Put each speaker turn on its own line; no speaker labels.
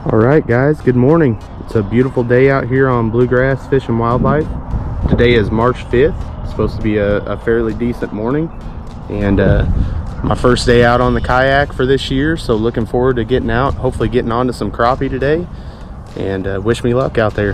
All right, guys, good morning. It's a beautiful day out here on Bluegrass Fish and Wildlife. Today is March 5th. It's supposed to be a fairly decent morning, and my first day out on the kayak for this year, so looking forward to getting out, hopefully getting onto some crappie today, and wish me luck out there.